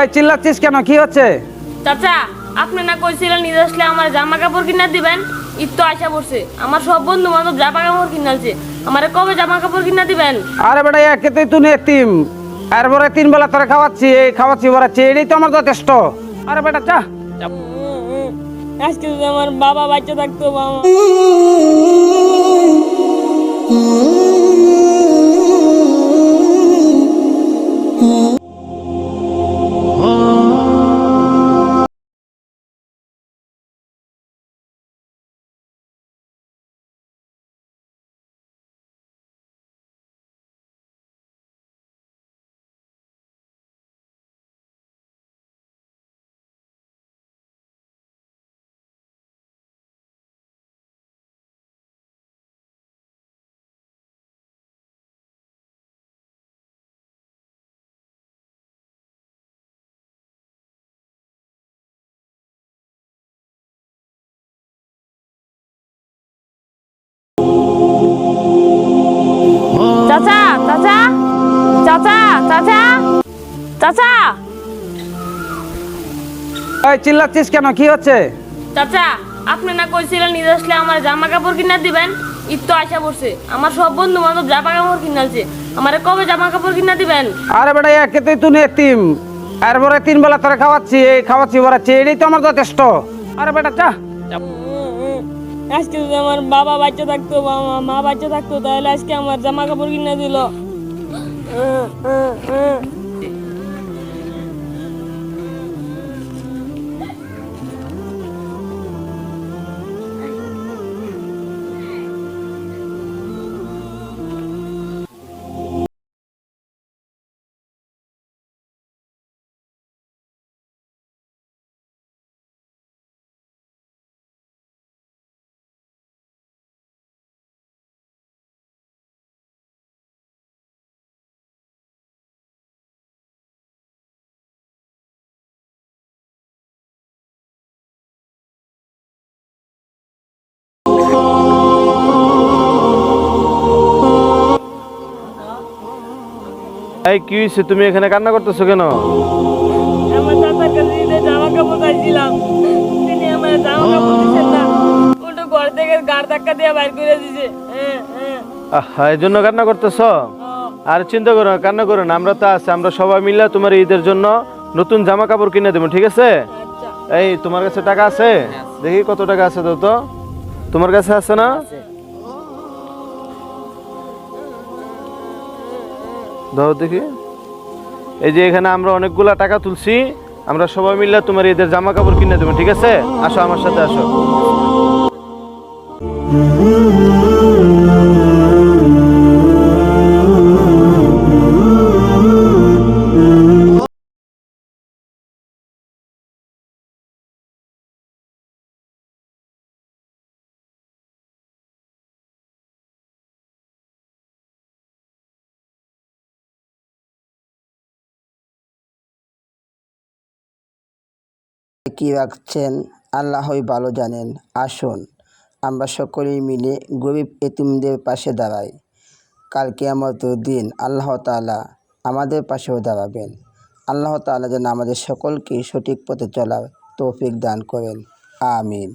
এই চিল্লাচ্ছিস কেন? কি হচ্ছে? চাচা, আপনি না কইছিলেন ঈদ আসলে আমার জামা কাপড় কিনা দিবেন। ঈদ তো আসা পড়ছে, আমার সব বন্ধু বান্ধব জামা কাপড় কিনালছে। আমারে কবে জামা কাপড় কিনা দিবেন? আরে বেটা, একেতেই তুই এতিম, এরপরে 3 বেলা তোরে খাওয়াচ্ছি, এই খাওয়াচ্ছি বড়াচ্ছি, এটাই তো আমার যথেষ্ট। আরে বেটা চা। আজকে যদি আমার বাবা বাচ্চা থাকতো, বাবা। চাচা, চাচা, চাচা, চাচা, চাচা। এই চিল্লাচ্ছিস কেন? কি হচ্ছে? চাচা, আপনি না কইছিলেন ঈদ আসলে আমার জামা কাপড় কিনা দিবেন। ঈদ তো আসা পড়ছে, আমার সব বন্ধু বান্ধব জামা কাপড় কিনালছে। আমারে কবে জামা কাপড় কিনা দিবেন? আরে বেটা, একেতেই তুই এতিম, এরপরে 3 বেলা তোরে খাওয়াচ্ছি, এই খাওয়াচ্ছি বড়াচ্ছি, এটাই তো আমার যথেষ্ট। আরে বেটা চা। আজকে যদি আমার বাবা বাচ্চা থাকতো, বাবা মা বাচ্চা থাকতো, তাহলে আজকে আমার জামা কাপড় কিনা দিল। এই কি হয়েছে? তুমি এখানে কান্না করতেছো কেন? আমার চাচার কাছে ঈদে জামা কাপড় চাইছিলাম, তিনি আমার জামা কাপড় দিচ্ছেন না, উল্টো ঘর থেকে গাড় ধাক্কা দিয়ে বাইর করে দিছে। এই জন্য কান্না করতেছো? আর চিন্তা করো না, কান্না করো না, আমরা তো আছি, আমরা সবাই মিলে তোমার ঈদের জন্য নতুন জামা কাপড় কিনে দেবো, ঠিক আছে? এই তোমার কাছে টাকা আছে? দেখি কত টাকা আছে, তো তো তোমার কাছে আছে না? ধরো দেখি। এই যে এখানে আমরা অনেকগুলা টাকা তুলছি, আমরা সবাই মিলে তোমার ঈদের জামা কাপড় কিনে দেবো, ঠিক আছে? আসো আমার সাথে আসো। কি রাখছেন আল্লাহই ভালো জানেন। আসুন আমরা সকলেই মিলে গরিব এতিমদের পাশে দাঁড়াই। কাল কিয়ামতের দিন আল্লাহ তাআলা আমাদের পাশেও দাঁড়াবেন। আল্লাহ তাআলা যেন আমাদের সকলকে সঠিক পথে চলার তৌফিক দান করেন। আমিন।